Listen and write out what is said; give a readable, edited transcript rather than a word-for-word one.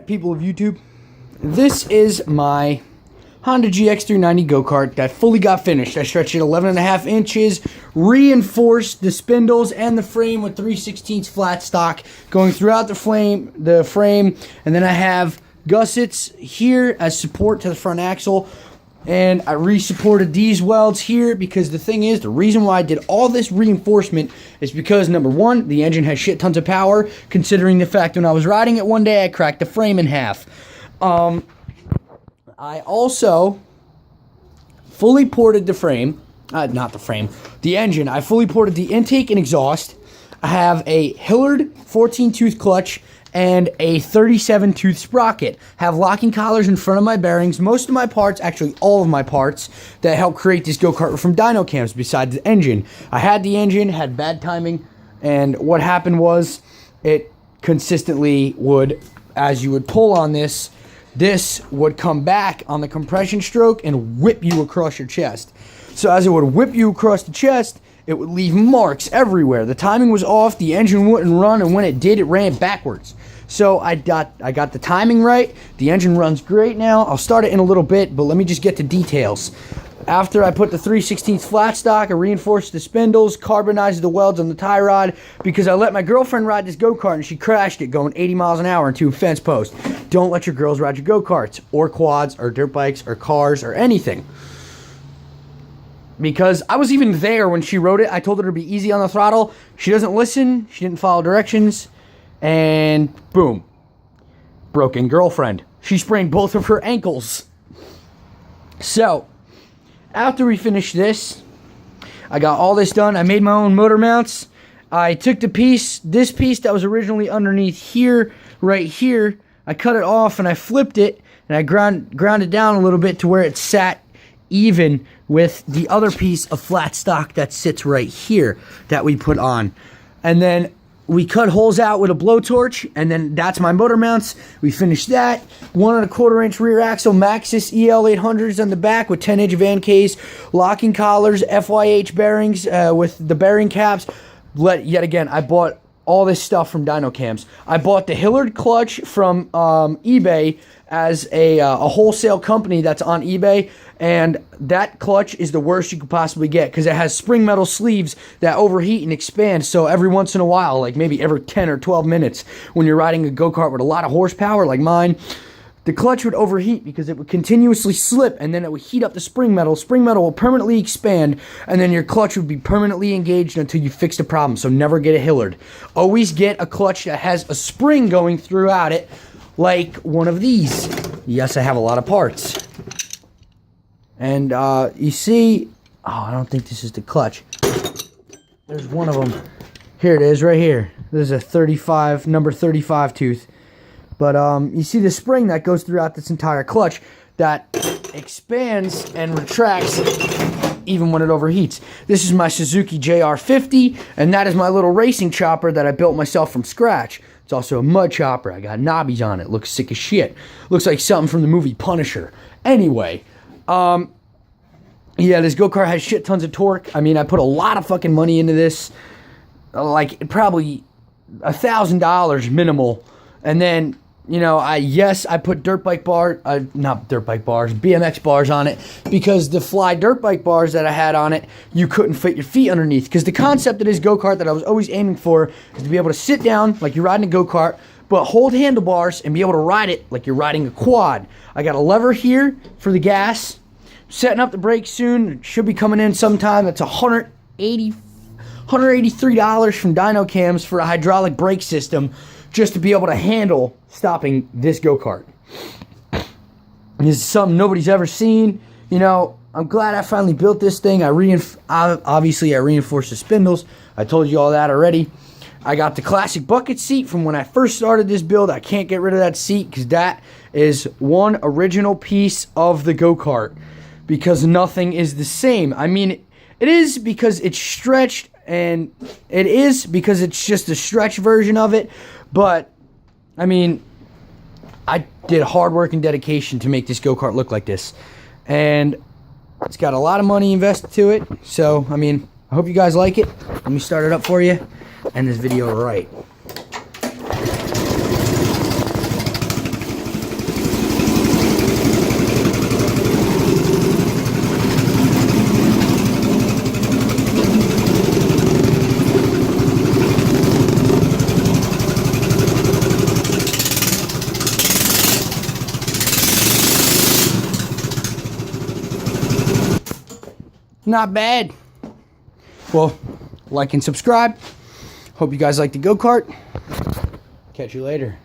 People of YouTube, this is my Honda GX390 go-kart that fully got finished. I stretched it 11.5 inches, reinforced the spindles and the frame with 3/16 flat stock going throughout the frame, and then I have gussets here as support to the front axle, and I re-supported these welds here because the thing is, the reason why I did all this reinforcement is because, number one, the engine has shit tons of power, considering the fact when I was riding it one day, I cracked the frame in half. I also fully ported the frame, the engine. I fully ported the intake and exhaust. I have a Hillard 14-tooth clutch and a 37-tooth sprocket. Have locking collars in front of my bearings. Most of my parts, actually all of my parts that help create this go-kart were from dyno cams besides the engine. I had the engine, had bad timing, and what happened was it consistently would, as you would pull on this would come back on the compression stroke and whip you across your chest. So as it would whip you across the chest, it would leave marks everywhere. The timing was off, the engine wouldn't run, and when it did, it ran backwards. So I got the timing right. The engine runs great now. I'll start it in a little bit, but let me just get to details. After I put the 3/16 flat stock, I reinforced the spindles, carbonized the welds on the tie rod, because I let my girlfriend ride this go-kart and she crashed it going 80 miles an hour into a fence post. Don't let your girls ride your go-karts, or quads, or dirt bikes, or cars, or anything. Because I was even there when she rode it. I told her to be easy on the throttle. She doesn't listen. She didn't follow directions. And boom. Broken girlfriend. She sprained both of her ankles. So, after we finished this, I got all this done. I made my own motor mounts. I took this piece that was originally underneath here, right here. I cut it off and I flipped it. And I ground it down a little bit to where it sat even with the other piece of flat stock that sits right here that we put on. And then we cut holes out with a blowtorch, and then that's my motor mounts. We finished that. 1¼ inch rear axle Maxxis EL800s on the back with 10-inch van case, locking collars, FYH bearings with the bearing caps. Yet again, I bought all this stuff from dyno cams. I bought the Hillard clutch from eBay as a wholesale company that's on eBay, and that clutch is the worst you could possibly get because it has spring metal sleeves that overheat and expand. So every once in a while, like maybe every 10 or 12 minutes, when you're riding a go-kart with a lot of horsepower like mine, the clutch would overheat because it would continuously slip, and then it would heat up the spring metal. Spring metal will permanently expand, and then your clutch would be permanently engaged until you fix the problem. So never get a Hillard. Always get a clutch that has a spring going throughout it, like one of these. Yes, I have a lot of parts. And you see, I don't think this is the clutch. There's one of them. Here it is, right here. This is a number 35 tooth. But you see the spring that goes throughout this entire clutch that expands and retracts even when it overheats. This is my Suzuki JR50, and that is my little racing chopper that I built myself from scratch. It's also a mud chopper. I got knobbies on it. Looks sick as shit. Looks like something from the movie Punisher. Anyway, yeah, this go-kart has shit tons of torque. I mean, I put a lot of fucking money into this. Like, probably $1,000 minimal. And then, you know, I put BMX bars on it, because the fly dirt bike bars that I had on it, you couldn't fit your feet underneath. Because the concept of this go-kart that I was always aiming for is to be able to sit down like you're riding a go-kart, but hold handlebars and be able to ride it like you're riding a quad. I got a lever here for the gas. Setting up the brakes soon. It should be coming in sometime. That's $183 from dyno cams for a hydraulic brake system, just to be able to handle stopping this go-kart. This is something nobody's ever seen. You know, I'm glad I finally built this thing. Obviously, I reinforced the spindles. I told you all that already. I got the classic bucket seat from when I first started this build. I can't get rid of that seat because that is one original piece of the go-kart, because nothing is the same. I mean, it is because it's stretched, and it is because it's just a stretch version of it. But, I mean, I did hard work and dedication to make this go-kart look like this. And it's got a lot of money invested to it. So, I mean, I hope you guys like it. Let me start it up for you. End this video right. Not bad. Well, like and subscribe. Hope you guys like the go-kart. Catch you later.